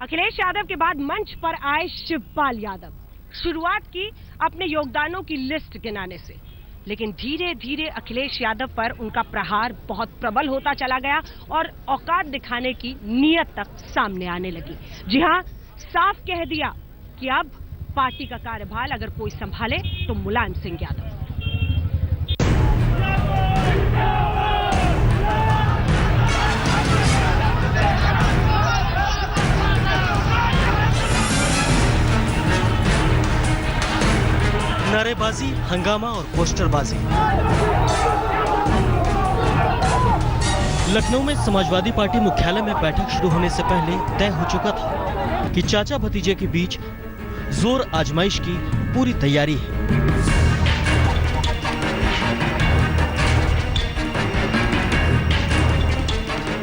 अखिलेश यादव के बाद मंच पर आए शिवपाल यादव। शुरुआत की अपने योगदानों की लिस्ट गिनाने से, लेकिन धीरे धीरे अखिलेश यादव पर उनका प्रहार बहुत प्रबल होता चला गया और औकात दिखाने की नीयत तक सामने आने लगी। जी हां, साफ कह दिया कि अब पार्टी का कार्यभार अगर कोई संभाले तो मुलायम सिंह यादव। नारेबाजी, हंगामा और पोस्टरबाजी। लखनऊ में समाजवादी पार्टी मुख्यालय में बैठक शुरू होने से पहले तय हो चुका था कि चाचा भतीजे के बीच जोर आजमाइश की पूरी तैयारी है।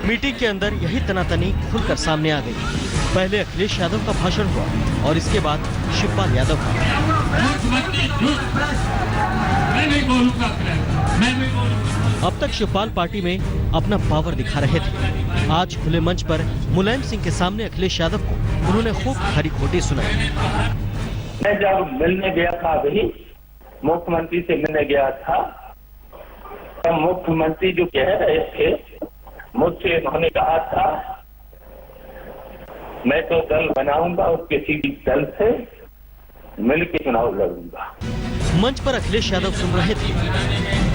मीटिंग के अंदर यही तनातनी खुलकर सामने आ गई। पहले अखिलेश यादव का भाषण हुआ और इसके बाद शिवपाल यादव का। अब तक शिवपाल पार्टी में अपना पावर दिखा रहे थे। आज खुले मंच पर मुलायम सिंह के सामने अखिलेश यादव को उन्होंने खूब खरी खोटी सुनाई। मैं जब मिलने गया था, अभी मुख्यमंत्री से मिलने गया था, तब मुख्यमंत्री जो कह रहे थे, मुझसे उन्होंने कहा था मैं तो दल बनाऊंगा और किसी भी दल से मिलकर चुनाव लड़ूंगा। मंच पर अखिलेश यादव सुन रहे थे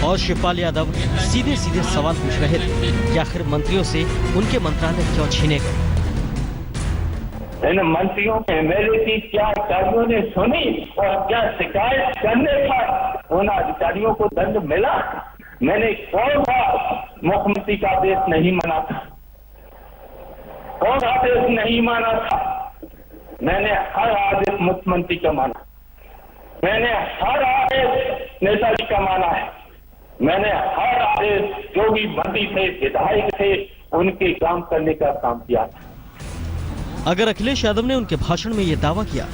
और शिवपाल यादव सीधे सीधे सवाल पूछ रहे थे कि आखिर मंत्रियों से उनके मंत्रालय क्यों छीने गए। इन मंत्रियों एमएलए की क्या अधिकारियों ने सुनी और क्या शिकायत करने पर उन अधिकारियों को दंड मिला? मैंने कौन बार मुख्यमंत्री का आदेश नहीं माना था, कौन आदेश नहीं माना था? मैंने हर आदेश मुख्यमंत्री का माना, मैंने हर आदेश नेताजी का माना है, मैंने हर आदेश जो भी मंत्री थे, विधायक थे, उनके काम करने का काम किया था। अगर अखिलेश यादव ने उनके भाषण में ये दावा किया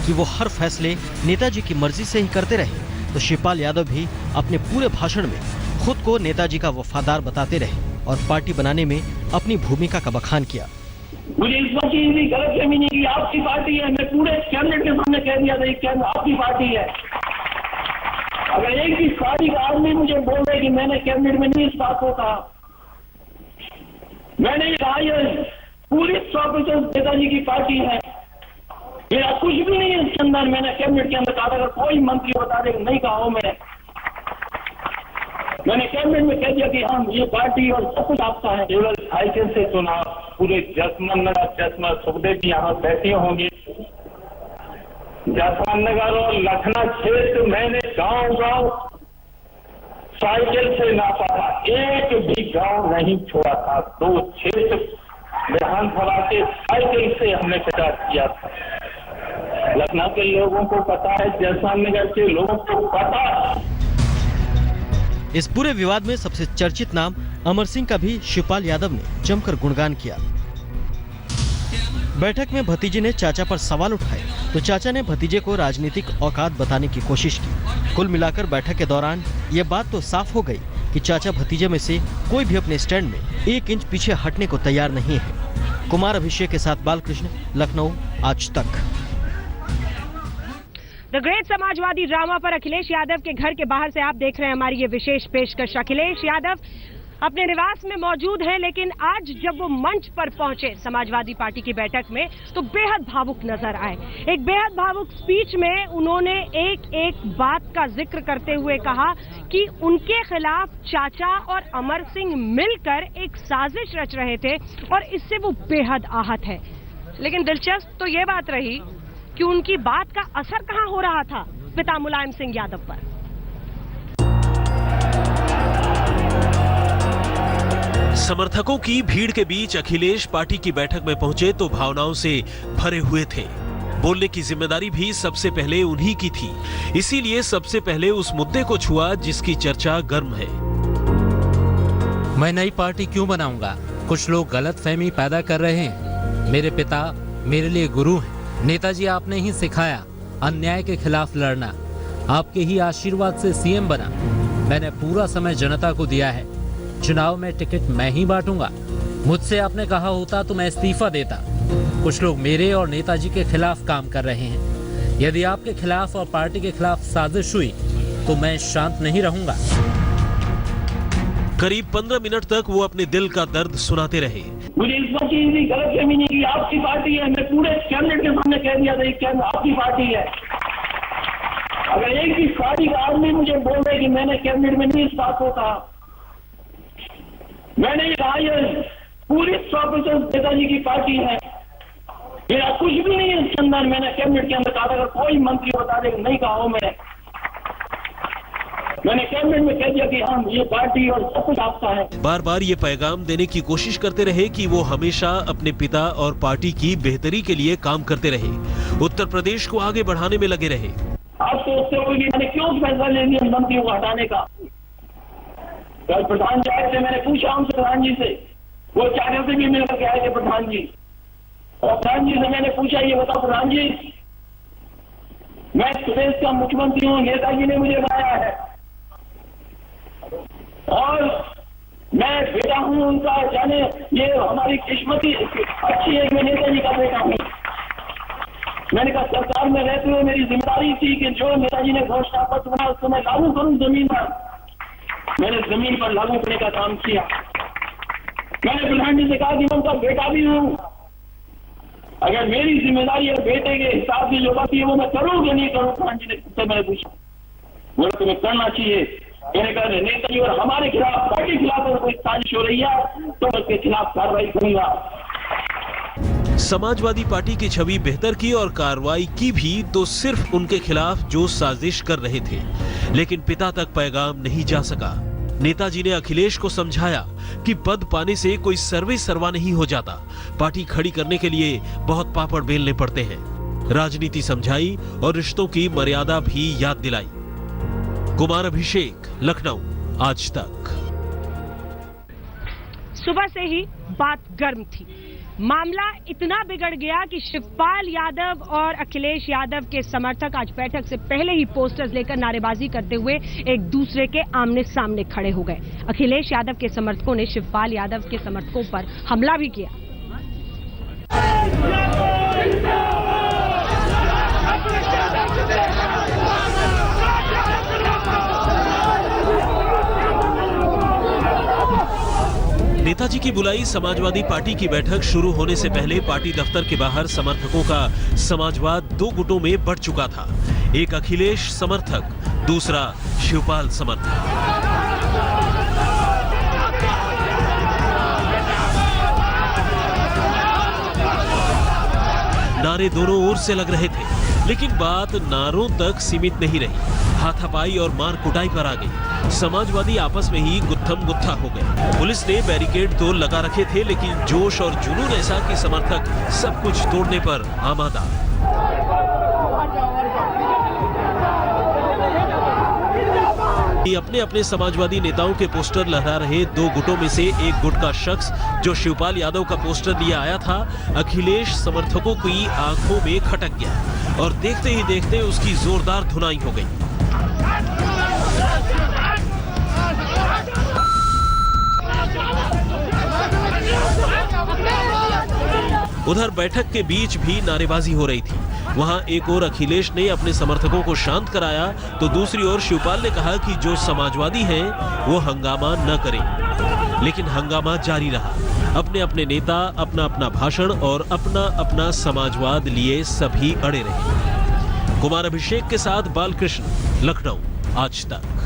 कि वो हर फैसले नेताजी की मर्जी से ही करते रहे, तो शिवपाल यादव भी अपने पूरे भाषण में खुद को नेताजी का वफादार बताते रहे और पार्टी बनाने में अपनी भूमिका का बखान किया। मुझे इस बात की गलतफहमी नहीं की आपकी पार्टी है। मैं पूरे कैबिनेट के सामने कह दिया था आपकी पार्टी है। अगर एक भी पार्टी का आदमी मुझे बोल रहे कि मैंने कैबिनेट में नहीं इस बात को कहा, मैंने कहा पूरी 100% नेताजी की पार्टी है, मेरा कुछ भी नहीं है इसके अंदर। मैंने कैबिनेट के अंदर कहा अगर कोई मंत्री बता दे नहीं कहा हो, मैंने कैबिनेट में कह दिया कि हम ये पार्टी और सब कुछ आपका है। केवल साइकिल से चुनाव पूरे जसवंत नगर सुखदेव जी यहाँ बैठे होंगे, जसवंत नगर और लखनऊ क्षेत्र मैंने गांव साइकिल से नापा था, एक भी गांव नहीं छोड़ा था। 2 क्षेत्र विधानसभा के साइकिल से हमने प्रचार किया था। लखनऊ के लोगों को पता है, जसवंत नगर के लोगों को पता है। इस पूरे विवाद में सबसे चर्चित नाम अमर सिंह का भी शिवपाल यादव ने जमकर गुणगान किया। बैठक में भतीजे ने चाचा पर सवाल उठाए तो चाचा ने भतीजे को राजनीतिक औकात बताने की कोशिश की। कुल मिलाकर बैठक के दौरान ये बात तो साफ हो गई कि चाचा भतीजे में से कोई भी अपने स्टैंड में 1 इंच पीछे हटने को तैयार नहीं है। कुमार अभिषेक के साथ बालकृष्ण, लखनऊ, आज तक। द ग्रेट समाजवादी ड्रामा पर अखिलेश यादव के घर के बाहर से आप देख रहे हैं हमारी ये विशेष पेशकश। अखिलेश यादव अपने निवास में मौजूद हैं, लेकिन आज जब वो मंच पर पहुंचे समाजवादी पार्टी की बैठक में तो बेहद भावुक नजर आए। एक बेहद भावुक स्पीच में उन्होंने एक एक बात का जिक्र करते हुए कहा कि उनके खिलाफ चाचा और अमर सिंह मिलकर एक साजिश रच रहे थे और इससे वो बेहद आहत है। लेकिन दिलचस्प तो ये बात रही कि उनकी बात का असर कहां हो रहा था पिता मुलायम सिंह यादव पर। समर्थकों की भीड़ के बीच अखिलेश पार्टी की बैठक में पहुंचे तो भावनाओं से भरे हुए थे। बोलने की जिम्मेदारी भी सबसे पहले उन्हीं की थी, इसीलिए सबसे पहले उस मुद्दे को छुआ जिसकी चर्चा गर्म है। मैं नई पार्टी क्यों बनाऊंगा? कुछ लोग गलतफहमी पैदा कर रहे हैं। मेरे पिता मेरे लिए गुरु हैं। नेताजी आपने ही सिखाया अन्याय के खिलाफ लड़ना। आपके ही आशीर्वाद से सीएम बना। मैंने पूरा समय जनता को दिया है। चुनाव में टिकट मैं ही बांटूंगा। मुझसे आपने कहा होता तो मैं इस्तीफा देता। कुछ लोग मेरे और नेताजी के खिलाफ काम कर रहे हैं। यदि आपके खिलाफ और पार्टी के खिलाफ साजिश हुई तो मैं शांत नहीं रहूंगा। करीब 15 मिनट तक वो अपने दिल का दर्द सुनाते रहे। मुझे इस बात की गलतफहमी नहीं की आपकी पार्टी है। मैं पूरे कैबिनेट के सामने कह दिया था आपकी पार्टी है। अगर एक भी पार्टी का आदमी मुझे बोल रहे कि मैंने कैबिनेट में नहीं इस बात को कहा, मैंने कहा ये पूरी 100% नेताजी की पार्टी है। मेरा कुछ भी नहीं है इसके अंदर। मैंने कैबिनेट के अंदर कहा अगर कोई मंत्री बता दे नहीं कहा हो मैंने कैबिनेट में कह दिया कि हाँ ये पार्टी और सब कुछ आपका है। बार बार ये पैगाम देने की कोशिश करते रहे कि वो हमेशा अपने पिता और पार्टी की बेहतरी के लिए काम करते रहे, उत्तर प्रदेश को आगे बढ़ाने में लगे रहे। आप सोचते हो कि मैंने क्यों फैसला ले लिया मंत्रियों को हटाने का? कल प्रधान जी आए थे, मैंने पूछा उनसे प्रधान जी से, वो चारों से भी मिलकर के आए थे प्रधान जी। और प्रधान जी से मैंने पूछा ये बताओ प्रधान जी, मैं प्रदेश का मुख्यमंत्री हूँ, नेताजी ने मुझे बनाया है और मैं बेटा हूँ उनका, जाने ये हमारी किस्मत ही अच्छी है, मैं नेताजी का बेटा हूँ। मैंने कहा सरकार में रहते हुए मेरी जिम्मेदारी थी कि जो नेताजी ने घोषणा पत्र बनाया उसको मैं लागू करूं जमीन पर। मैंने जमीन पर लागू करने का काम किया। मैंने प्रधान जी से कहा कि मैं उनका बेटा भी हूं, अगर मेरी जिम्मेदारी और बेटे के हिसाब से जो बात है वो मैं करूं कि नहीं करूं। प्रधान जी ने मैंने पूछा, बोला तुम्हें करना चाहिए। मैंने कहा नेताजी और हमारे खिलाफ, पार्टी के खिलाफ अगर कोई साजिश हो रही है तो मैं उसके खिलाफ कार्रवाई करूंगा। समाजवादी पार्टी की छवि बेहतर की और कार्रवाई की भी तो सिर्फ उनके खिलाफ जो साजिश कर रहे थे, लेकिन पिता तक पैगाम नहीं जा सका। नेताजी ने अखिलेश को समझाया कि पद पाने से कोई सर्वे सर्वा नहीं हो जाता, पार्टी खड़ी करने के लिए बहुत पापड़ बेलने पड़ते हैं। राजनीति समझाई और रिश्तों की मर्यादा भी याद दिलाई। कुमार अभिषेक, लखनऊ, आज तक। सुबह से ही बात गर्म थी। मामला इतना बिगड़ गया कि शिवपाल यादव और अखिलेश यादव के समर्थक आज बैठक से पहले ही पोस्टर्स लेकर नारेबाजी करते हुए एक दूसरे के आमने सामने खड़े हो गए। अखिलेश यादव के समर्थकों ने शिवपाल यादव के समर्थकों पर हमला भी किया। नेताजी की बुलाई समाजवादी पार्टी की बैठक शुरू होने से पहले पार्टी दफ्तर के बाहर समर्थकों का समाजवाद दो गुटों में बढ़ चुका था। एक अखिलेश समर्थक, दूसरा शिवपाल समर्थक। नारे दोनों ओर से लग रहे थे, लेकिन बात नारों तक सीमित नहीं रही। हाथापाई और मार कुटाई पर आ गई। समाजवादी आपस में ही गुत्थम गुत्था हो गए। पुलिस ने बैरिकेड तो लगा रखे थे, लेकिन जोश और जुनून ऐसा कि समर्थक सब कुछ तोड़ने पर आमादा। अपने अपने समाजवादी नेताओं के पोस्टर लहरा रहे दो गुटों में से एक गुट का शख्स जो शिवपाल यादव का पोस्टर लिए आया था, अखिलेश समर्थकों की आंखों में खटक गया और देखते ही देखते उसकी जोरदार धुनाई हो गई। उधर बैठक के बीच भी नारेबाजी हो रही थी। वहां एक और अखिलेश ने अपने समर्थकों को शांत कराया तो दूसरी ओर शिवपाल ने कहा कि जो समाजवादी हैं वो हंगामा न करें, लेकिन हंगामा जारी रहा। अपने अपने नेता अपना अपना भाषण और अपना अपना समाजवाद लिए सभी अड़े रहे। कुमार अभिषेक के साथ बालकृष्ण, लखनऊ, आज तक।